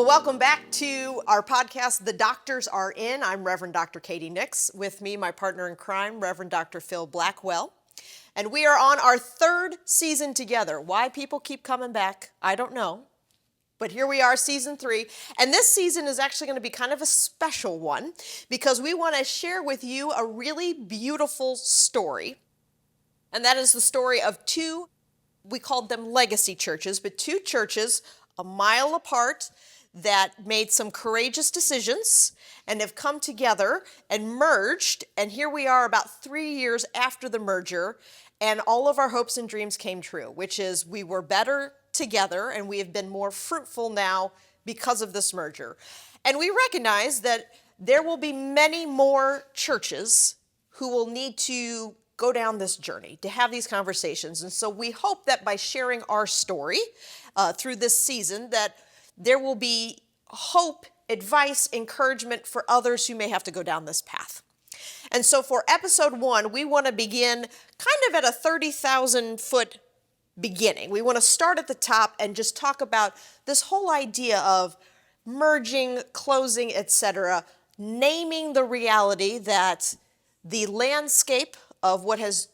Well, welcome back to our podcast, The Doctors Are In. I'm Reverend Dr. Katie Nix. With me, my partner in crime, Reverend Dr. Phil Blackwell. And we are on our third season together. Why people keep coming back, I don't know. But here we are, season 3. And this season is actually going to be kind of a special one because we want to share with you a really beautiful story. And that is the story of two, we called them legacy churches, but two churches a mile apart that made some courageous decisions and have come together and merged. And here we are about 3 years after the merger, and all of our hopes and dreams came true, which is we were better together and we have been more fruitful now because of this merger. And we recognize that there will be many more churches who will need to go down this journey, to have these conversations. And so we hope that by sharing our story through this season, that there will be hope, advice, encouragement for others who may have to go down this path. And so for episode 1, we want to begin kind of at a 30,000 foot beginning. We want to start at the top and just talk about this whole idea of merging, closing, etc., naming the reality that the landscape of what has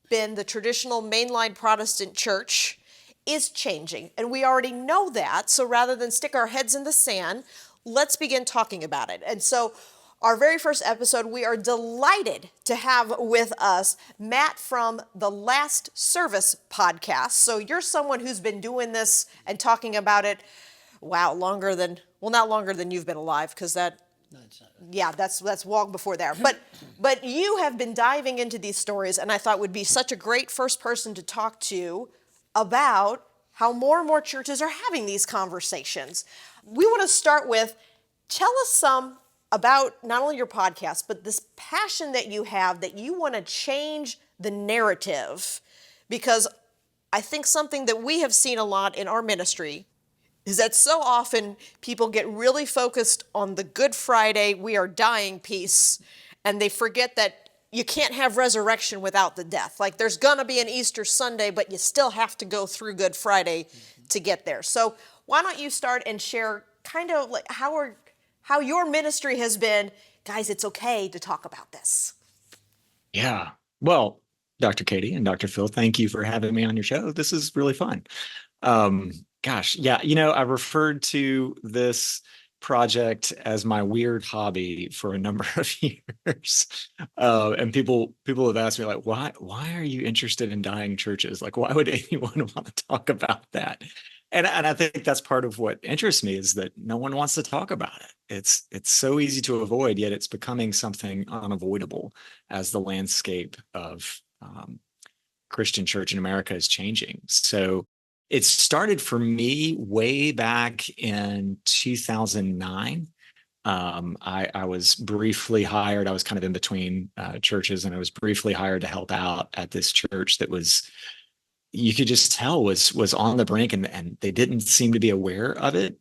been the traditional mainline Protestant church is changing. And we already know that. So rather than stick our heads in the sand, let's begin talking about it. And so our very first episode, we are delighted to have with us Matt from the Last Service podcast. So you're someone who's been doing this and talking about it, wow, longer than, well, not longer than you've been alive, because that, No, it's not. yeah, that's long before there. But you have been diving into these stories, and I thought would be such a great first person to talk to about how more and more churches are having these conversations. We want to start with, tell us some about not only your podcast, but this passion that you have, that you want to change the narrative. Because I think something that we have seen a lot in our ministry is that so often people get really focused on the Good Friday, we are dying piece, and they forget that you can't have resurrection without the death. Like there's gonna be an Easter Sunday, but you still have to go through Good Friday to get there. So why don't you start and share kind of like how your ministry has been. Guys, it's okay to talk about this. Yeah. Well, Dr. Katie and Dr. Phil, thank you for having me on your show. This is really fun. Gosh, yeah, I referred to this project as my weird hobby for a number of years. And people have asked me like, why are you interested in dying churches? Like, why would anyone want to talk about that? And I think that's part of what interests me is that no one wants to talk about it. It's so easy to avoid, yet it's becoming something unavoidable as the landscape of Christian church in America is changing. So it started for me way back in 2009. I was briefly hired. I was kind of in between churches, and I was briefly hired to help out at this church that was, you could just tell was on the brink, and they didn't seem to be aware of it.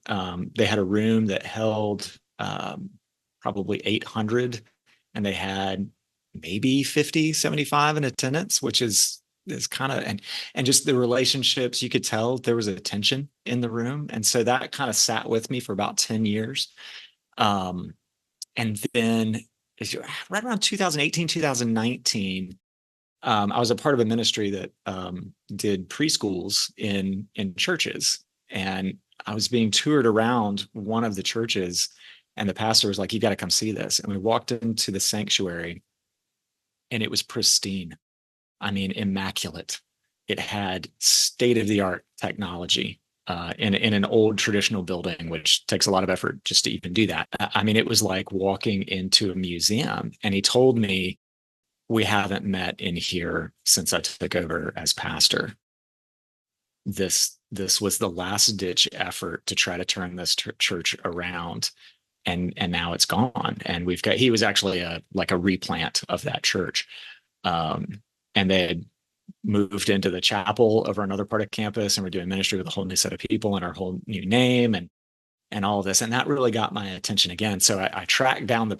They had a room that held probably 800, and they had maybe 50, 75 in attendance, which is kind of, and just the relationships, you could tell there was a tension in the room. And so that kind of sat with me for about 10 years. And then right around 2018, 2019, I was a part of a ministry that did preschools in churches. And I was being toured around one of the churches, and the pastor was like, "You got to come see this." And we walked into the sanctuary, and it was pristine. I mean, immaculate. It had state-of-the-art technology in an old traditional building, which takes a lot of effort just to even do that. I mean, it was like walking into a museum. And he told me, "We haven't met in here since I took over as pastor. This was the last-ditch effort to try to turn this church around, and now it's gone." And he was actually a replant of that church. And they had moved into the chapel over another part of campus, and we're doing ministry with a whole new set of people and our whole new name and all of this. And that really got my attention again. So I tracked down the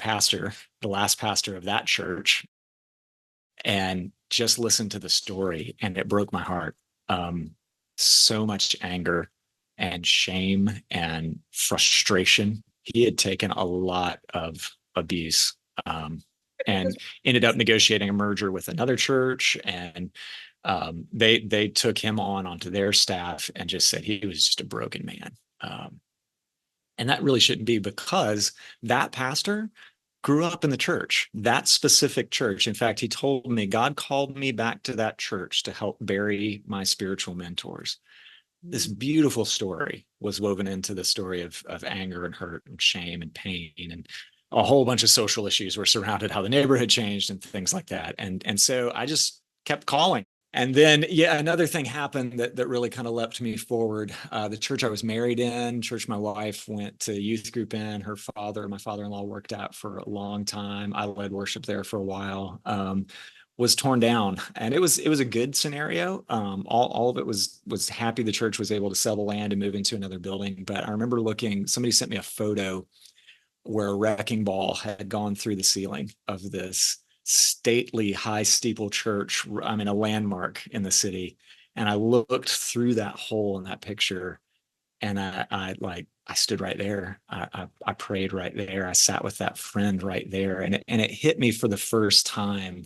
last pastor of that church, and just listened to the story, and it broke my heart. So much anger and shame and frustration. He had taken a lot of abuse, and ended up negotiating a merger with another church, and they took him onto their staff and just said he was just a broken man. And that really shouldn't be, because that pastor grew up in the church, that specific church. In fact, he told me God called me back to that church to help bury my spiritual mentors. This beautiful story was woven into the story of anger and hurt and shame and pain, and a whole bunch of social issues were surrounded how the neighborhood changed and things like that. And so I just kept calling. And then, yeah, another thing happened that really kind of leapt me forward. The church I was married in, church my wife went to youth group in, my father-in-law worked at for a long time. I led worship there for a while. Was torn down, and it was a good scenario. All of it was happy the church was able to sell the land and move into another building. But I remember somebody sent me a photo where a wrecking ball had gone through the ceiling of this stately high steeple church. I mean, a landmark in the city. And I looked through that hole in that picture, and I stood right there. I prayed right there. I sat with that friend right there, and it hit me for the first time.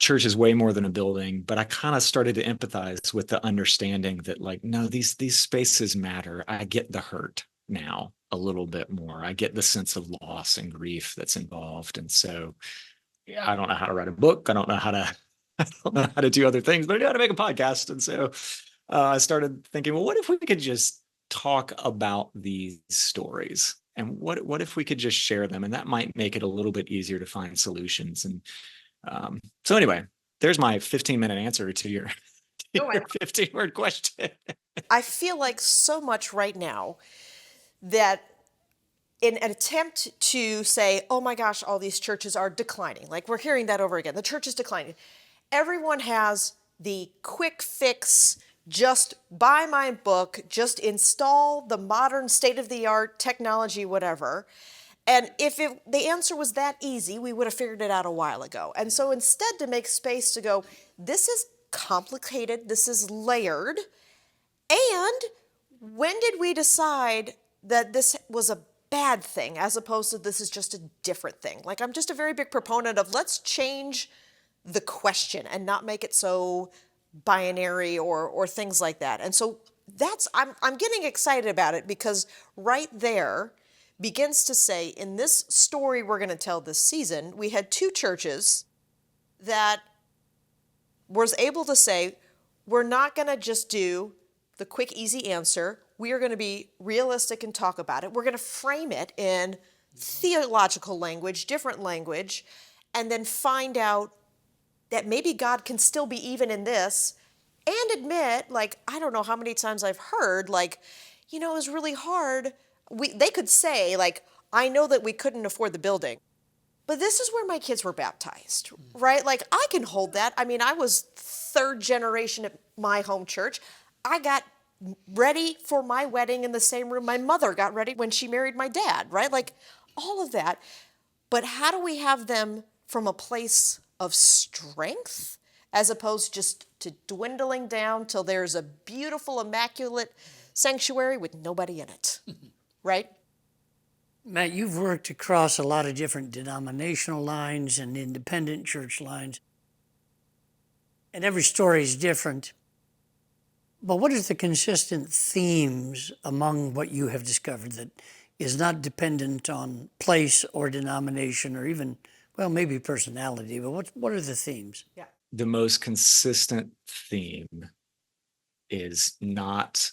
Church is way more than a building, but I kind of started to empathize with the understanding that, like, no, these spaces matter. I get the hurt now a little bit more. I get the sense of loss and grief that's involved. And so, yeah, I don't know how to write a book. I don't know how to do other things, but I know how to make a podcast. And so I started thinking, well, what if we could just talk about these stories? And what if we could just share them? And that might make it a little bit easier to find solutions. And so anyway, there's my 15-minute answer to your 15-word question. I feel like so much right now that in an attempt to say, oh my gosh, all these churches are declining, like we're hearing that over again, the church is declining. Everyone has the quick fix, just buy my book, just install the modern state-of-the-art technology, whatever. And if the answer was that easy, we would have figured it out a while ago. And so instead, to make space to go, this is complicated, this is layered, and when did we decide that this was a bad thing as opposed to this is just a different thing? Like, I'm just a very big proponent of let's change the question and not make it so binary or things like that. And so I'm getting excited about it, because right there begins to say, in this story we're going to tell this season, we had two churches that was able to say, we're not going to just do the quick, easy answer. We are going to be realistic and talk about it. We're going to frame it in theological language, different language, and then find out that maybe God can still be even in this, and admit, like, I don't know how many times I've heard, like, it was really hard. They could say, like, I know that we couldn't afford the building, but this is where my kids were baptized, right? Like, I can hold that. I mean, I was third generation at my home church. I got ready for my wedding in the same room my mother got ready when she married my dad, right? Like, all of that. But how do we have them from a place of strength as opposed just to dwindling down till there's a beautiful, immaculate sanctuary with nobody in it? Right? Matt, you've worked across a lot of different denominational lines and independent church lines, and every story is different. But what are the consistent themes among what you have discovered that is not dependent on place or denomination or even, well, maybe personality, but what are the themes? Yeah. The most consistent theme is not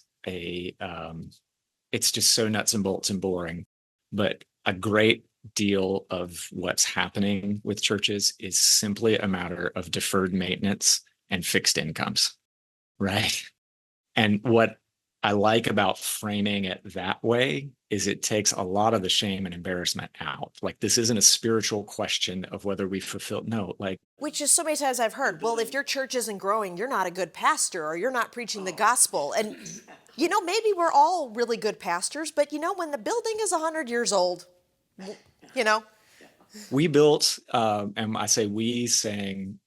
it's just so nuts and bolts and boring, but a great deal of what's happening with churches is simply a matter of deferred maintenance and fixed incomes, right? And what I like about framing it that way is it takes a lot of the shame and embarrassment out. Like, this isn't a spiritual question of whether we fulfill, no, like. Which is so many times I've heard, well, if your church isn't growing, you're not a good pastor, or you're not preaching the gospel. And, maybe we're all really good pastors, but, when the building is 100 years old, We built, and I say we, saying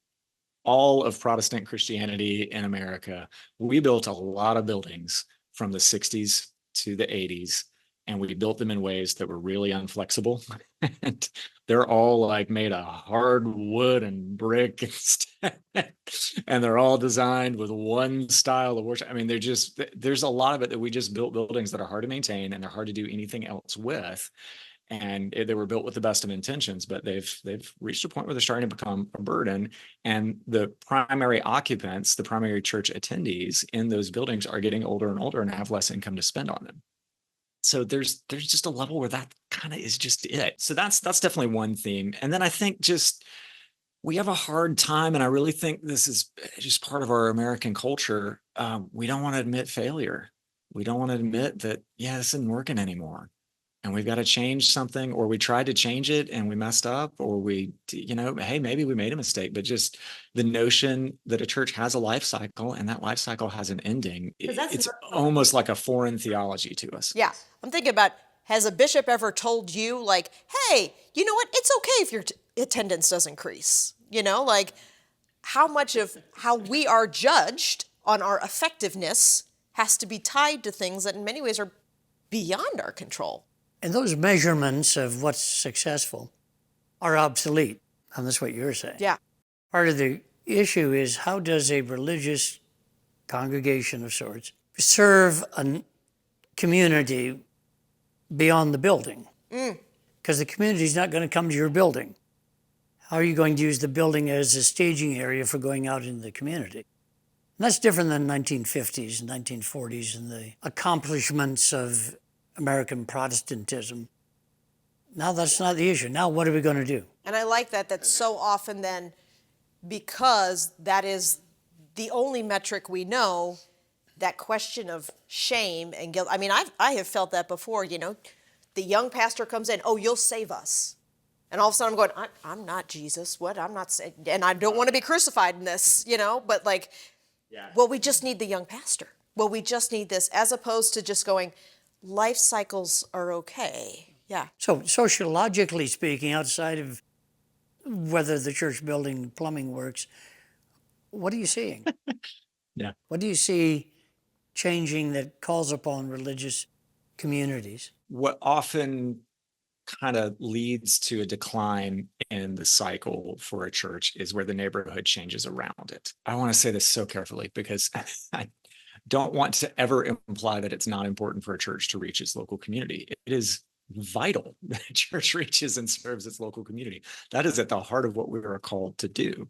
all of Protestant Christianity in America, we built a lot of buildings from the 60s to the 80s, and we built them in ways that were really unflexible. And they're all like made of hard wood and brick and they're all designed with one style of worship. I mean, there's a lot of it that we just built buildings that are hard to maintain and they're hard to do anything else with. And they were built with the best of intentions, but they've reached a point where they're starting to become a burden. And the primary occupants, the primary church attendees in those buildings are getting older and older and have less income to spend on them. So there's just a level where that kind of is just it. So that's definitely one theme. And then I think just we have a hard time, and I really think this is just part of our American culture. We don't want to admit failure. We don't want to admit that, yeah, this isn't working anymore. And we've got to change something, or we tried to change it and we messed up, or hey, maybe we made a mistake. But just the notion that a church has a life cycle and that life cycle has an ending, it's almost like a foreign theology to us. Yeah. I'm thinking about, has a bishop ever told you, like, hey, you know what? It's okay if your attendance does increase. Like, how much of how we are judged on our effectiveness has to be tied to things that in many ways are beyond our control. And those measurements of what's successful are obsolete. And that's what you're saying. Yeah. Part of the issue is, how does a religious congregation of sorts serve a community beyond the building? Because the community is not going to come to your building. How are you going to use the building as a staging area for going out into the community? And that's different than 1950s and 1940s and the accomplishments of American Protestantism. Now that's not the issue. Now what are we going to do? And I like that so often then, because that is the only metric we know, that question of shame and guilt. I mean, I have felt that before, the young pastor comes in, oh, you'll save us. And all of a sudden I'm going, I'm not Jesus. What? I'm not saying, and I don't want to be crucified in this, but like, well, we just need the young pastor. Well, we just need this, as opposed to just going, life cycles are okay. Yeah. So sociologically speaking, outside of whether the church building plumbing works, what are you seeing? Yeah. What do you see changing that calls upon religious communities? What often kind of leads to a decline in the cycle for a church is where the neighborhood changes around it. I want to say this so carefully because I don't want to ever imply that it's not important for a church to reach its local community. It is vital that a church reaches and serves its local community. That is at the heart of what we are called to do.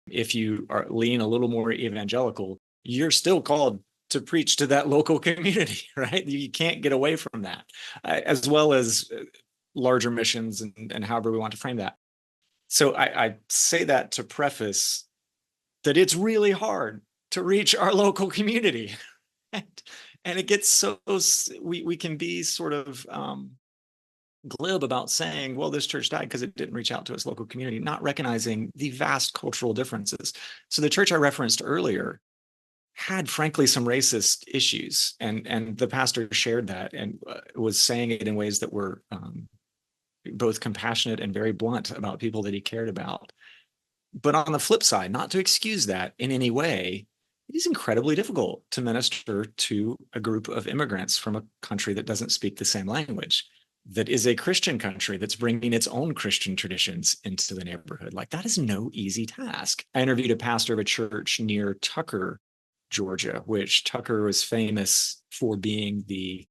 If you lean a little more evangelical, you're still called to preach to that local community, right? You can't get away from that, as well as larger missions and however we want to frame that. So I say that to preface that it's really hard to reach our local community. And it gets so, we can be sort of glib about saying, well, this church died because it didn't reach out to its local community, not recognizing the vast cultural differences. So the church I referenced earlier had, frankly, some racist issues. And the pastor shared that and was saying it in ways that were both compassionate and very blunt about people that he cared about. But on the flip side, not to excuse that in any way, it is incredibly difficult to minister to a group of immigrants from a country that doesn't speak the same language, that is a Christian country that's bringing its own Christian traditions into the neighborhood. Like, that is no easy task. I interviewed a pastor of a church near Tucker, Georgia, which Tucker was famous for being the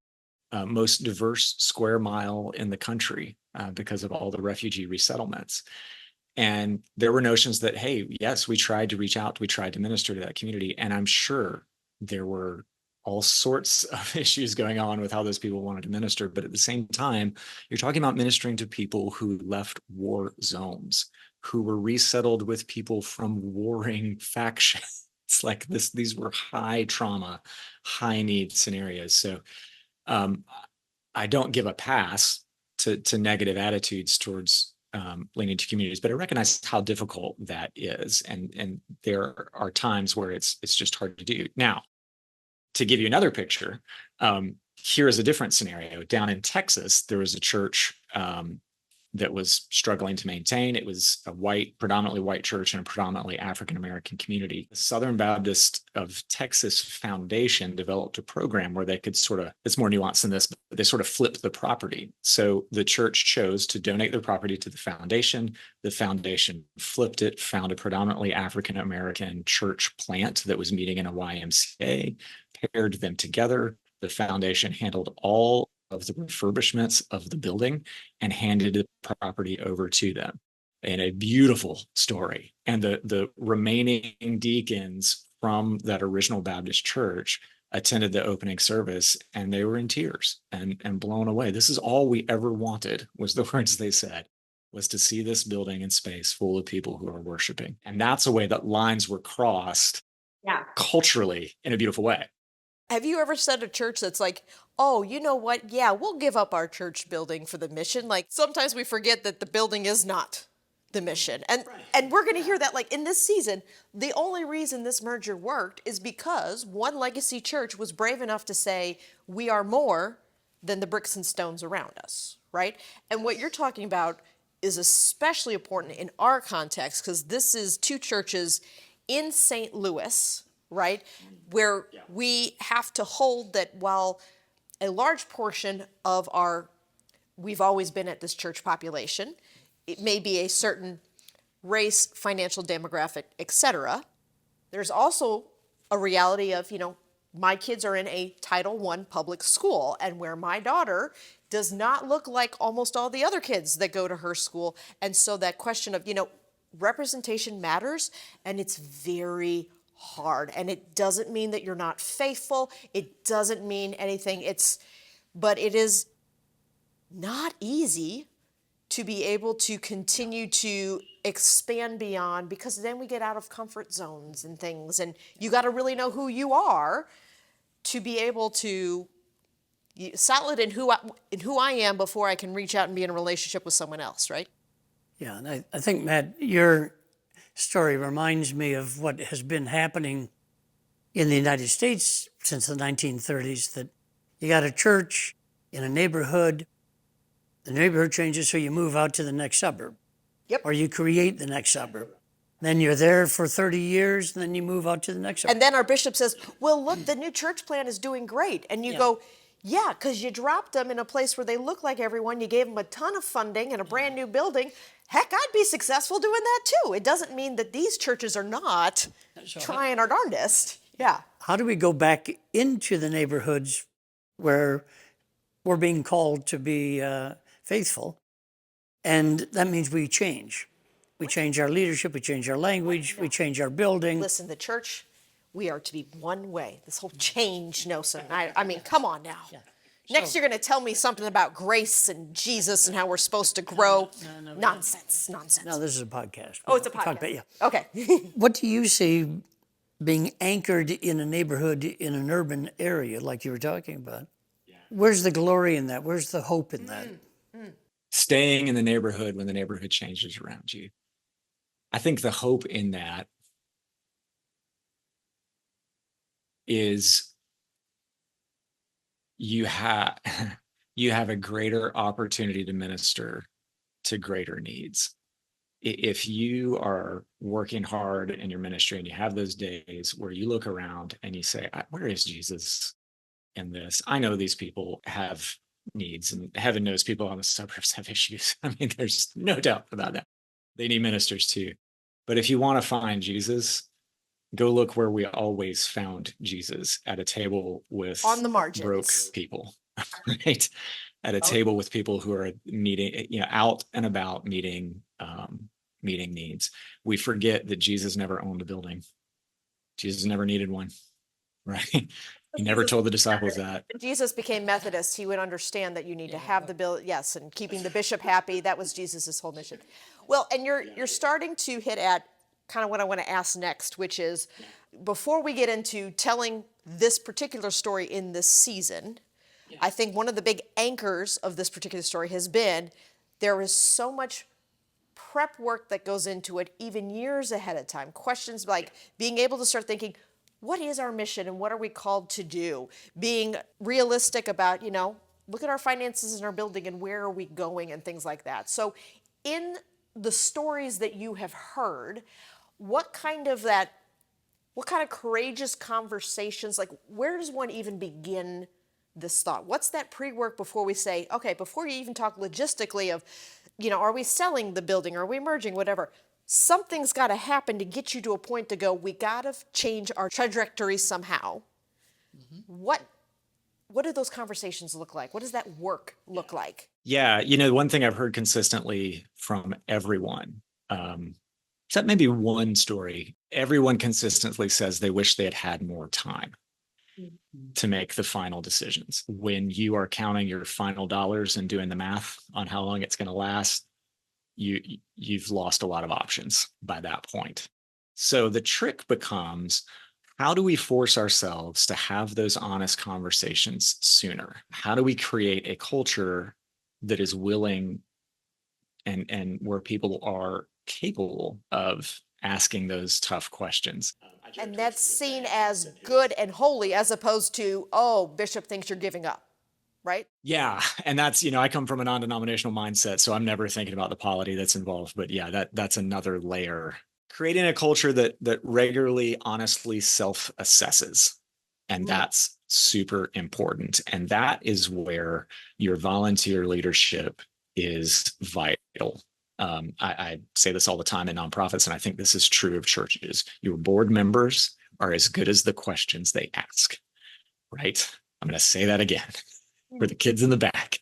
most diverse square mile in the country because of all the refugee resettlements. And there were notions that, hey, yes, we tried to reach out, we tried to minister to that community. And I'm sure there were all sorts of issues going on with how those people wanted to minister. But at the same time, you're talking about ministering to people who left war zones, who were resettled with people from warring factions. It's like this, these were high trauma, high need scenarios. So I don't give a pass to negative attitudes towards leaning to communities, but I recognize how difficult that is. And there are times where it's just hard to do. Now, to give you another picture, here is a different scenario. Down in Texas, there was a church that was struggling to maintain. It was a predominantly white church in a predominantly African-American community. The Southern Baptist of Texas Foundation developed a program where they could it's more nuanced than this, but they sort of flipped the property. So the church chose to donate their property to the foundation. The foundation flipped it, found a predominantly African-American church plant that was meeting in a YMCA, paired them together. The foundation handled all of the refurbishments of the building and handed the property over to them. And a beautiful story. And the remaining deacons from that original Baptist church attended the opening service, and they were in tears and blown away. This is all we ever wanted, was the words they said, was to see this building and space full of people who are worshiping. And that's a way that lines were crossed culturally in a beautiful way. Have you ever said a church that's like, oh, you know what? Yeah, we'll give up our church building for the mission. Like sometimes we forget that the building is not the mission. And we're going to hear that like in this season, the only reason this merger worked is because one legacy church was brave enough to say, we are more than the bricks and stones around us, right? And what you're talking about is especially important in our context because this is two churches in St. Louis, right? Where we have to hold that while a large portion of we've always been at this church population, it may be a certain race, financial demographic, etc. There's also a reality of, my kids are in a Title I public school, and where my daughter does not look like almost all the other kids that go to her school. And so that question of, representation matters, and it's very hard. And it doesn't mean that you're not faithful. It doesn't mean anything. But it is not easy to be able to continue to expand beyond, because then we get out of comfort zones and things, and you got to really know who you are to be able to solid in who I am before I can reach out and be in a relationship with someone else, right? Yeah, and I think, Matt, your story reminds me of what has been happening in the United States since the 1930s, that you got a church in a neighborhood, the neighborhood changes, so you move out to the next suburb. Yep. Or you create the next suburb. Then you're there for 30 years, and then you move out to the next suburb. And then our bishop says, well, look, the new church plan is doing great. And you go, yeah, because you dropped them in a place where they look like everyone. You gave them a ton of funding and a brand new building. Heck, I'd be successful doing that too. It doesn't mean that these churches are not trying our darndest. Yeah. How do we go back into the neighborhoods where we're being called to be faithful? And that means we change. We change our leadership, we change our language, we change our building. Listen, the church, we are to be one way. This whole change notion. I mean, come on now. Yeah. Next, you're going to tell me something about grace and Jesus and how we're supposed to grow. No. Nonsense. No, this is a podcast. Oh, it's a podcast. Okay. What do you see being anchored in a neighborhood in an urban area like you were talking about? Yeah. Where's the glory in that? Where's the hope in that? Staying in the neighborhood when the neighborhood changes around you. I think the hope in that is you have a greater opportunity to minister to greater needs. If you are working hard in your ministry and you have those days where you look around and you say, where is Jesus in this? I know these people have needs, and heaven knows people on the suburbs have issues. I mean, there's no doubt about that. They need ministers too. But if you want to find Jesus, go look where we always found Jesus, at a table with on the margins, broke people, right? At a table with people who are meeting, out and about meeting needs. We forget that Jesus never owned a building. Jesus never needed one, right? He never told the disciples that. Jesus became Methodist. He would understand that you need to have the bill, yes, and keeping the bishop happy. That was Jesus's whole mission. Well, and you're starting to hit at kind of what I want to ask next, which is, before we get into telling this particular story in this season, I think one of the big anchors of this particular story has been there is so much prep work that goes into it, even years ahead of time. Questions like being able to start thinking, what is our mission and what are we called to do? Being realistic about, look at our finances in our building and where are we going and things like that. So in the stories that you have heard, what kind of courageous conversations, like where does one even begin this thought? What's that pre-work before we say, okay, before you even talk logistically of, are we selling the building? Are we merging? Whatever. Something's got to happen to get you to a point to go, we got to change our trajectory somehow. Mm-hmm. What do those conversations look like? What does that work look like? Yeah, one thing I've heard consistently from everyone, except maybe one story, everyone consistently says they wish they had had more time to make the final decisions. When you are counting your final dollars and doing the math on how long it's going to last, you've lost a lot of options by that point. So the trick becomes, how do we force ourselves to have those honest conversations sooner? How do we create a culture that is willing and where people are capable of asking those tough questions? And that's seen as good and holy as opposed to, oh, Bishop thinks you're giving up, right? Yeah. And that's, I come from a non-denominational mindset, so I'm never thinking about the polity that's involved. But yeah, that's another layer. Creating a culture that regularly, honestly self-assesses. And that's super important. And that is where your volunteer leadership is vital. I say this all the time in nonprofits, and I think this is true of churches. Your board members are as good as the questions they ask, right? I'm going to say that again for the kids in the back.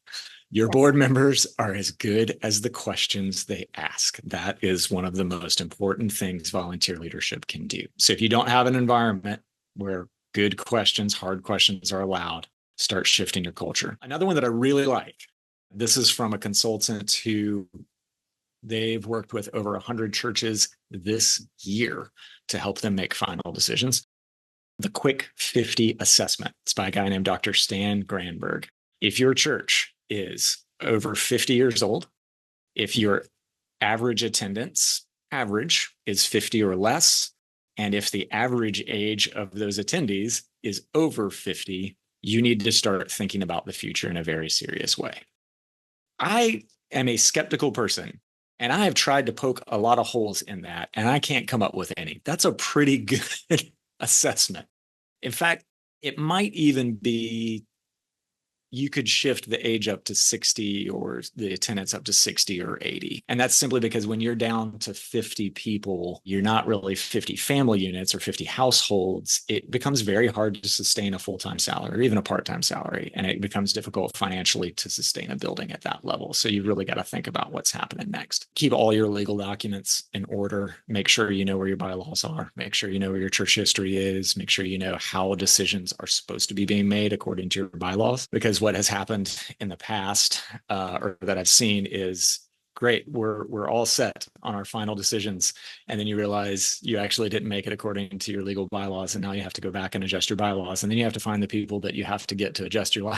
Your board members are as good as the questions they ask. That is one of the most important things volunteer leadership can do. So if you don't have an environment where good questions, hard questions are allowed, start shifting your culture. Another one that I really like, this is from a consultant who they've worked with over 100 churches this year to help them make final decisions. The Quick 50 assessment. It's by a guy named Dr. Stan Granberg. If your church is over 50 years old, if your average attendance is 50 or less, and if the average age of those attendees is over 50, you need to start thinking about the future in a very serious way. I am a skeptical person, and I have tried to poke a lot of holes in that, and I can't come up with any. That's a pretty good assessment. In fact, it might even be, you could shift the age up to 60 or the attendance up to 60 or 80. And that's simply because when you're down to 50 people, you're not really 50 family units or 50 households. It becomes very hard to sustain a full-time salary or even a part-time salary. And it becomes difficult financially to sustain a building at that level. So you really got to think about what's happening next. Keep all your legal documents in order. Make sure you know where your bylaws are. Make sure you know where your church history is. Make sure you know how decisions are supposed to be being made according to your bylaws. Because what has happened in the past or that I've seen is, great, we're all set on our final decisions, and then you realize you actually didn't make it according to your legal bylaws, and now you have to go back and adjust your bylaws, and then you have to find the people that you have to get to adjust your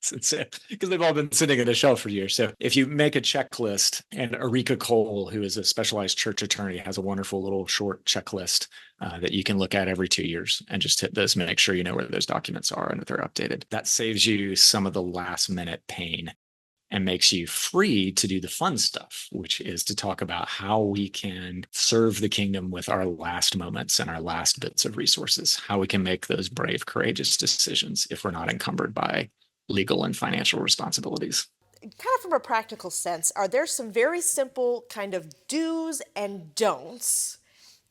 because they've all been sitting at a shelf for years. So if you make a checklist, and Erika Cole, who is a specialized church attorney, has a wonderful little short checklist that you can look at every 2 years and just hit those, make sure you know where those documents are and that they're updated. That saves you some of the last minute pain and makes you free to do the fun stuff, which is to talk about how we can serve the kingdom with our last moments and our last bits of resources, how we can make those brave, courageous decisions if we're not encumbered by legal and financial responsibilities. Kind of from a practical sense, are there some very simple kind of do's and don'ts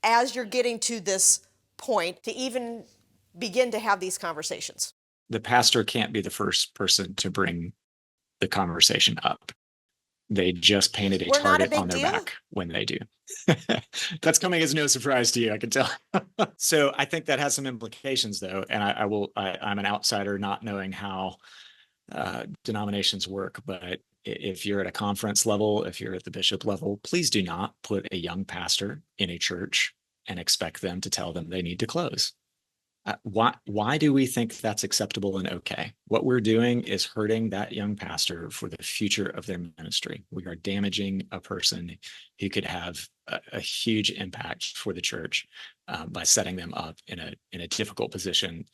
as you're getting to this point to even begin to have these conversations? The pastor can't be the first person to bring the conversation up. They just painted a target on their back when they do. That's coming as no surprise to you, I can tell. So I think that has some implications, though, and I'm an outsider not knowing how denominations work, but if you're at a conference level, if you're at the bishop level, please do not put a young pastor in a church and expect them to tell them they need to close. Why do we think that's acceptable and okay? What we're doing is hurting that young pastor for the future of their ministry. We are damaging a person who could have a huge impact for the church by setting them up in a difficult position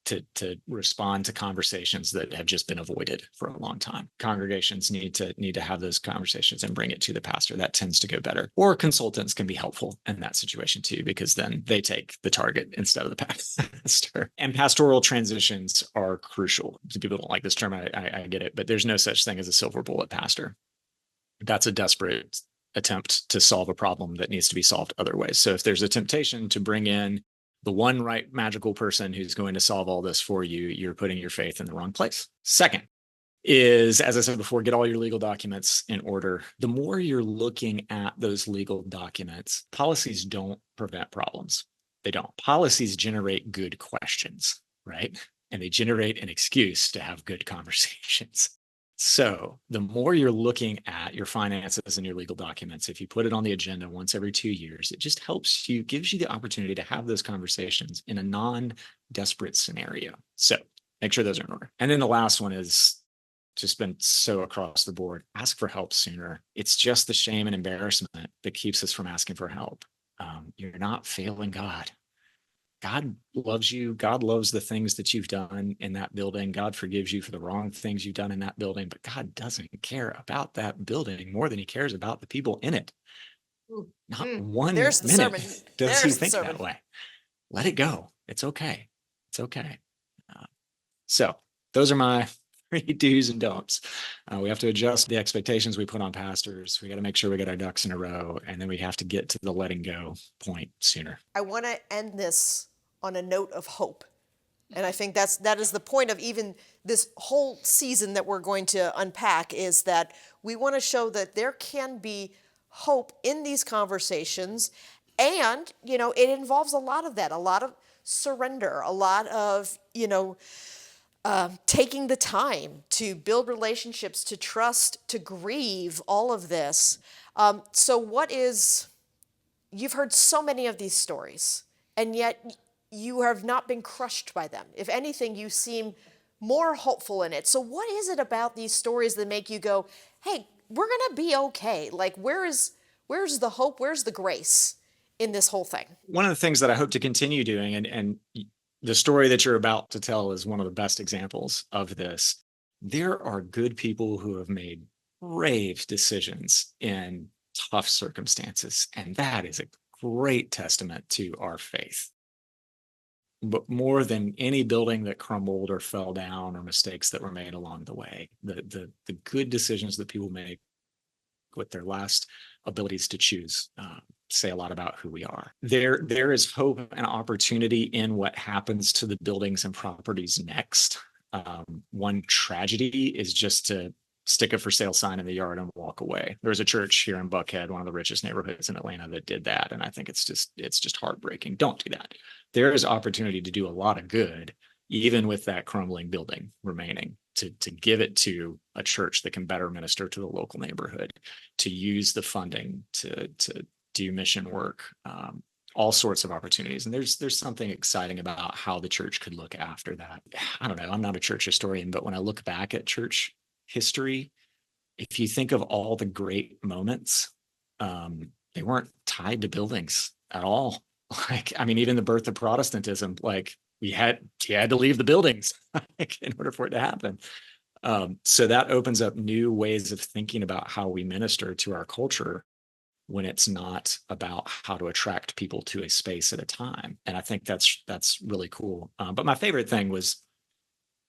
to respond to conversations that have just been avoided for a long time. Congregations need to have those conversations and bring it to the pastor. That tends to go better. Or consultants can be helpful in that situation too, because then they take the target instead of the pastor. And pastoral transitions are crucial. People don't like this term. I get it, but there's no such thing as a silver bullet pastor. That's a desperate attempt to solve a problem that needs to be solved other ways. So if there's a temptation to bring in the one right magical person who's going to solve all this for you, you're putting your faith in the wrong place. Second is, as I said before, get all your legal documents in order. The more you're looking at those legal documents, policies don't prevent problems. They don't. Policies generate good questions, right? And they generate an excuse to have good conversations. So the more you're looking at your finances and your legal documents, if you put it on the agenda once every 2 years, it just helps you, gives you the opportunity to have those conversations in a non-desperate scenario. So make sure those are in order. And then the last one is just been so across the board. Ask for help sooner. It's just the shame and embarrassment that keeps us from asking for help. You're not failing God. God loves you. God loves the things that you've done in that building. God forgives you for the wrong things you've done in that building, but God doesn't care about that building more than he cares about the people in it. Not one There's the minute sermon. does he There's the think sermon. that way. Let it go. It's okay. It's okay. So those are my 3 do's and don'ts. We have to adjust the expectations we put on pastors. We got to make sure we get our ducks in a row, and then we have to get to the letting go point sooner. I want to end this on a note of hope. And I think that is the point of even this whole season that we're going to unpack, is that we want to show that there can be hope in these conversations. And, it involves a lot of that, a lot of surrender, a lot of, taking the time to build relationships, to trust, to grieve, all of this. You've heard so many of these stories, and yet you have not been crushed by them. If anything, you seem more hopeful in it. So what is it about these stories that make you go, hey, we're going to be okay? Like, where's the hope? Where's the grace in this whole thing? One of the things that I hope to continue doing, and the story that you're about to tell is one of the best examples of this. There are good people who have made brave decisions in tough circumstances, and that is a great testament to our faith. But more than any building that crumbled or fell down or mistakes that were made along the way, the good decisions that people make with their last abilities to choose say a lot about who we are. There is hope and opportunity in what happens to the buildings and properties next. One tragedy is just to stick a for sale sign in the yard and walk away. There was a church here in Buckhead, one of the richest neighborhoods in Atlanta, that did that. And I think it's just heartbreaking. Don't do that. There is opportunity to do a lot of good, even with that crumbling building remaining, to give it to a church that can better minister to the local neighborhood, to use the funding to do mission work, all sorts of opportunities. And there's something exciting about how the church could look after that. I don't know. I'm not a church historian, but when I look back at church history, if you think of all the great moments, they weren't tied to buildings at all. Even the birth of Protestantism, you had to leave the buildings in order for it to happen. So that opens up new ways of thinking about how we minister to our culture when it's not about how to attract people to a space at a time. And I think that's really cool. But my favorite thing was,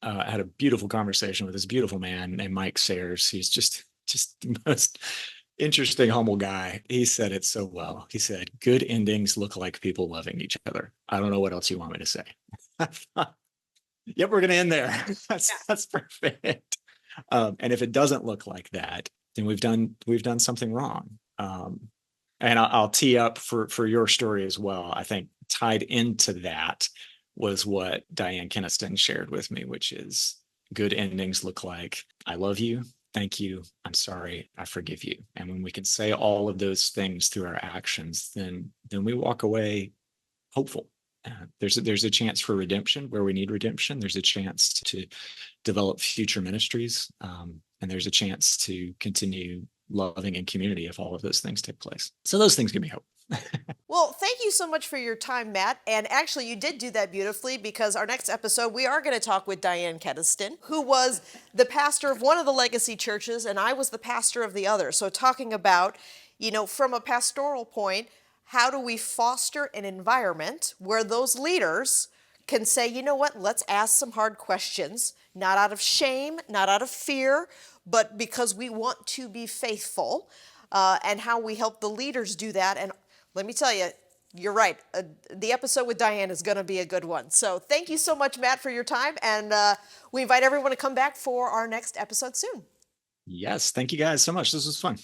I had a beautiful conversation with this beautiful man named Mike Sayers. He's just the most interesting, humble guy. He said it so well. He said, good endings look like people loving each other. I don't know what else you want me to say. Yep, we're going to end there. That's perfect. And if it doesn't look like that, then we've done something wrong. And I'll tee up for your story as well. I think tied into that was what Diane Keniston shared with me, which is good endings look like, I love you, thank you, I'm sorry, I forgive you. And when we can say all of those things through our actions, then we walk away hopeful. There's a chance for redemption where we need redemption. There's a chance to develop future ministries. And there's a chance to continue loving in community if all of those things take place. So those things give me hope. Well, thank you so much for your time, Matt. And actually, you did do that beautifully, because our next episode, we are going to talk with Diane Keniston, who was the pastor of one of the legacy churches, and I was the pastor of the other. So, talking about, from a pastoral point, how do we foster an environment where those leaders can say, you know what, let's ask some hard questions, not out of shame, not out of fear, but because we want to be faithful, and how we help the leaders do that. And let me tell you, you're right. The episode with Diane is going to be a good one. So thank you so much, Matt, for your time. And we invite everyone to come back for our next episode soon. Yes. Thank you guys so much. This was fun.